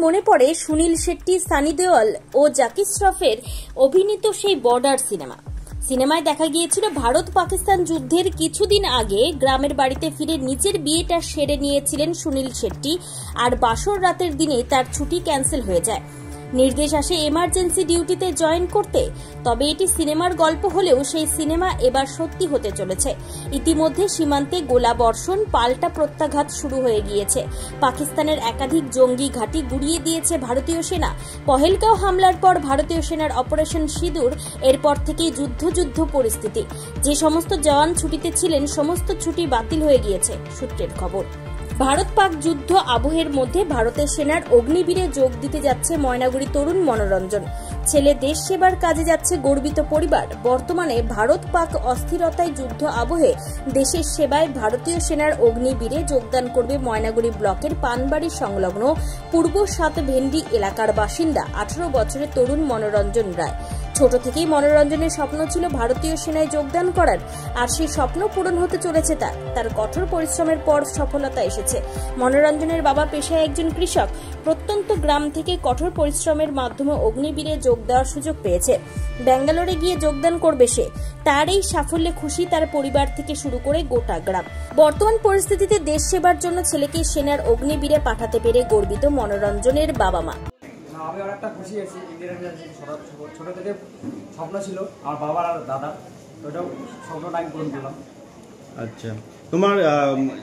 মনে পড়ে সুনীল শেট্টি, সানি দেওল ও জাকি শ্রফের অভিনীত সেই বর্ডার সিনেমায় দেখা গিয়েছিল ভারত পাকিস্তান যুদ্ধের কিছুদিন আগে গ্রামের বাড়িতে ফিরে নিজের বিয়েটা সেরে নিয়েছিলেন সুনীল শেট্টি, আর বাসর রাতের দিনে তার ছুটি ক্যান্সেল হয়ে যায়। নির্দেশ আসে এমার্জেন্সি ডিউটিতে জয়েন করতে। তবে এটি সিনেমার গল্প হলেও সেই সিনেমা এবার সত্যি হতে চলেছে। ইতিমধ্যে সীমান্তে গোলাবর্ষণ, পাল্টা প্রত্যাঘাত শুরু হয়ে গিয়েছে। পাকিস্তানের একাধিক জঙ্গি ঘাঁটি গুড়িয়ে দিয়েছে ভারতীয় সেনা। পহেলগাঁও হামলার পর ভারতীয় সেনার অপারেশন সিঁদুর, এরপর থেকেই যুদ্ধ পরিস্থিতি। যে সমস্ত জওয়ান ছুটিতে ছিলেন সমস্ত ছুটি বাতিল হয়ে গিয়েছে সূত্রের খবর। ভারত পাক যুদ্ধ আবহের মধ্যে ভারতের সেনার অগ্নিবীরে যোগ দিতে যাচ্ছে ময়নাগুড়ি তরুণ মনোরঞ্জন। ছেলে দেশ সেবার কাজে যাচ্ছে গর্বিত পরিবার। বর্তমানে ভারত পাক অস্থিরতায় যুদ্ধ আবহে দেশের সেবায় ভারতীয় সেনার অগ্নিবীরে যোগদান করবে ময়নাগুড়ি ব্লকের পানবাড়ি সংলগ্ন পূর্ব সাত ভেন্ডি এলাকার বাসিন্দা 18 বছরের তরুণ মনোরঞ্জন রায়। ছোট থেকেই মনোরঞ্জনের স্বপ্ন ছিল ভারতীয় সেনায় যোগদান করার, আর সেই স্বপ্ন পূরণ হতে চলেছে তার কঠোর পরিশ্রমের পর সফলতা এসেছে। মনোরঞ্জনের বাবা পেশায় একজন কৃষক। প্রত্যন্ত গ্রাম থেকে কঠোর পরিশ্রমের মাধ্যমে অগ্নিবীরে যোগ দেওয়ার সুযোগ পেয়েছে। ব্যাঙ্গালোরে গিয়ে যোগদান করবে সে। তার এই সাফল্যে খুশি তার পরিবার থেকে শুরু করে গোটা গ্রাম। বর্তমান পরিস্থিতিতে দেশ সেবার জন্য ছেলেকে সেনার অগ্নিবীরে পাঠাতে পেরে গর্বিত মনোরঞ্জনের বাবা মা। আমি অনেকটা খুশি আছি। ছোট থেকে স্বপ্ন ছিল আমার বাবার আর দাদা, ওটাও স্বপ্নটা আমি পূরণ করলাম। আচ্ছা, তোমার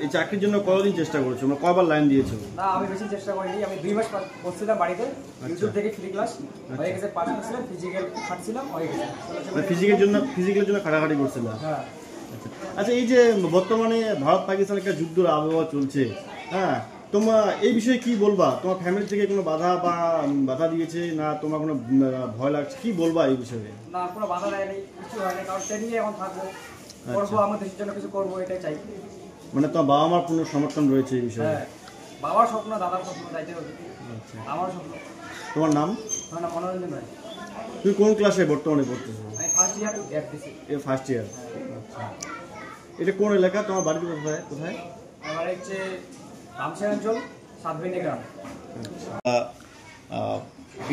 এই চাকরির জন্য কতদিন চেষ্টা করেছো? কয়বার লাইন দিয়েছো? না, আমি বেশি চেষ্টা করিনি। আমি 2 মাস বসছিলাম বাড়িতে, ইউটিউব থেকে ফ্রি ক্লাস হয়ে গেছে। 5 মাস ছিলাম, ফিজিক্যাল খাটছিলাম, হয়ে গেছে। ফিজিক্যালের জন্য খাটাখাটি করছিলাম। হ্যাঁ। আচ্ছা, এই যে বর্তমানে ভারত পাকিস্তান একটা যুদ্ধের আবহাওয়া চলছে, হ্যাঁ, তোমার এই বিষয়ে কি বলবা? তোমার ফ্যামিলি থেকে কোনো বাধা দিয়েছে না? তোমার কোনো ভয় লাগছে? কি বলবা এই বিষয়ে? না, কোনো বাধা দেয়নি, কিছু হয়নি। কারণ ট্রেনিং এখন থাকবো, করবো, আমার দেশের জন্য কিছু করবো, এটাই চাই। মানে তোমার বাবা মার পূর্ণ সমর্থন রয়েছে এই বিষয়ে? হ্যাঁ, বাবার স্বপ্ন, দাদার স্বপ্ন, যাইতে হবে। আচ্ছা, আমার স্বপ্ন। তোমার নাম? আমার নাম মনোরঞ্জন রায়। তুমি কোন ক্লাসে বর্তমানে পড়তেছো? আমি first year FDC. First year. আচ্ছা, এটা কোন এলাকা? তোমার বাড়ি কোথায়? আমার হচ্ছে রামসাগঞ্জ, সাতভেন্ডি গ্রাম।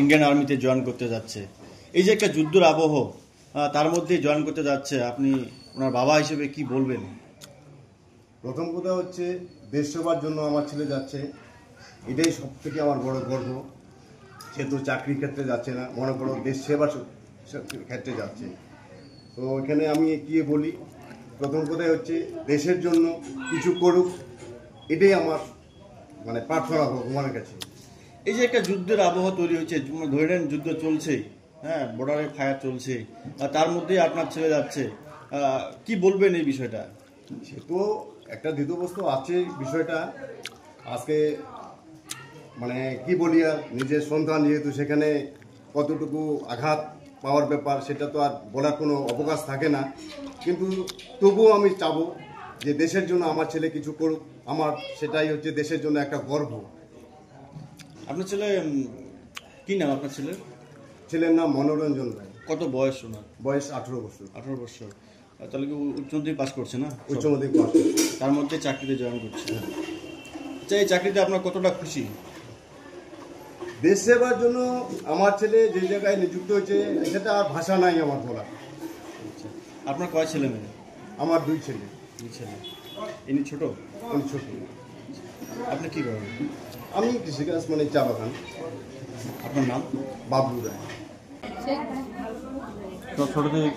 ইন্ডিয়ান আর্মিতে জয়েন করতে যাচ্ছে, এই যে একটা যুদ্ধের আবহ, তার মধ্যে জয়েন করতে যাচ্ছে, আপনি ওনার বাবা হিসেবে কি বলবেন? প্রথম কথা হচ্ছে দেশ সেবার জন্য আমার ছেলে যাচ্ছে, এটাই সব থেকে আমার বড় গর্ব। সে তো চাকরির ক্ষেত্রে যাচ্ছে না, মনে করো দেশ সেবার ক্ষেত্রে যাচ্ছে। তো এখানে আমি কি বলি, প্রথম কথাই হচ্ছে দেশের জন্য কিছু করুক, এটাই আমার মানে প্রার্থনা ভগবানের কাছে। এই যে একটা যুদ্ধের আবহাওয়া তৈরি হচ্ছে, ধরে নেন যুদ্ধ চলছে, হ্যাঁ, বর্ডারে ফায়ার চলছে, আর তার মধ্যেই আপনার ছেলে যাচ্ছে, কি বলবেন এই বিষয়টা? সে তো একটা দ্বিতীয়বস্তু আছে বিষয়টা। আজকে মানে কি বলি, আর নিজের সন্তান যেহেতু, সেখানে কতটুকু আঘাত পাওয়ার ব্যাপার সেটা তো আর বলার কোনো অবকাশ থাকে না। কিন্তু তবুও আমি চাবো যে দেশের জন্য আমার ছেলে কিছু করুক, আমার সেটাই হচ্ছে দেশের জন্য একটা গর্ব। আপনার ছেলে কি নাম? আপনার ছেলের নাম মনোরঞ্জন রায়। কত বয়স ওনার? বয়স 18 বছর। 18 বছর। তাহলে কি উচ্চ মাধ্যমিক পাস করছে না? উচ্চ মাধ্যমিক পাস। তার মধ্যে চাকরিতে জয়েন করছে। আচ্ছা, এই চাকরিতে আপনার কতটা খুশি? দেশ সেবার জন্য আমার ছেলে যে জায়গায় নিযুক্ত হয়েছে, সেটা আর ভাষা নাই আমার বলা। আচ্ছা, আপনার কয় ছেলে মেয়ে? আমার 2 ছেলে। 2 ছেলে। ইনি ছোট? আমি ছোট। আপনি কি করেন? আমি কৃষিকাজ, মানে চা বাগান। আপনার নাম? বাবলু রায়। তো ছোট থেকে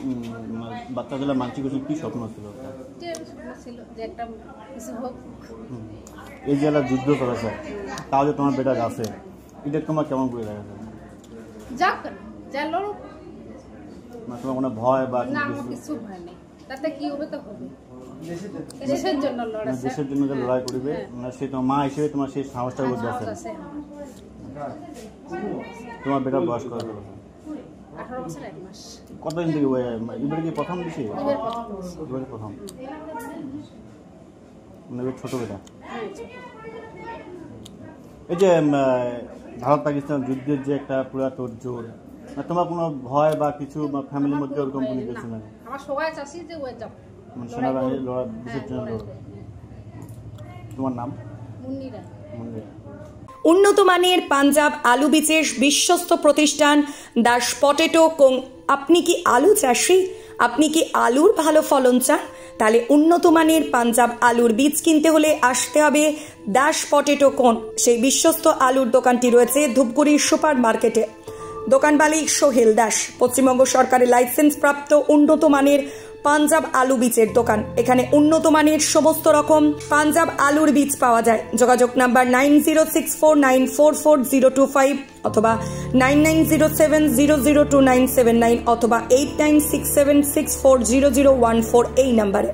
বাচ্চাদের মানসিক কি স্বপ্ন ছিল? এই যে একটা যুদ্ধ করেছে, তাও যে তোমার বেটা আছে, এটা তোমার কেমন করে দেখা যায়? তোমার কোনো ভয় বা কিছু ভয় নেই, তাতে কি হবে তো হবে। দেশের জন্য যে লড়াই করবে, সে তোমার মা হিসেবে তোমার সেই সাহসটা বোধ আছে। তোমার বেটার বয়স কত? 18 বছর 1 মাস। কতদিন থেকে এবারে কি প্রথম দিছে? এবারে প্রথম, মানে ছোট বেটা। এই যে ভারত পাকিস্তান যুদ্ধের যে একটা পুরা তোড়জোড়, তোমার কোনো ভয় বা কিছু ফ্যামিলির মধ্যে ওরকম কোনো কিছু নাই? আমার সবাই চাচ্ছি যে ওই যাব, মানে সেনাবাহিনীর দেশের জন্য। তোমার নাম? মুন্নিরা। উন্নত মানের পাঞ্জাব আলু বীজের বিশ্বস্ত প্রতিষ্ঠান দাস পটেটো কোং। আপনি কি আলু চাষি? আপনি কি আলুর ভালো ফলন চান? তাহলে উন্নত মানের পাঞ্জাব আলুর বীজ কিনতে হলে আসতে হবে দাস পটেটো কোন। সেই বিশ্বস্ত আলুর দোকানটি রয়েছে ধূপগুড়ি সুপার মার্কেটে। দোকান মালিক সোহেল দাস। পশ্চিমবঙ্গ সরকারের লাইসেন্স প্রাপ্ত উন্নত মানের পাঞ্জাব আলু বীজের দোকান। এখানে উন্নত মানের সমস্ত রকম পাঞ্জাব আলুর বীজ পাওয়া যায়। যোগাযোগ নাম্বার 9064944025 অথবা 9907002979 অথবা 8967640014 এই নাম্বারে।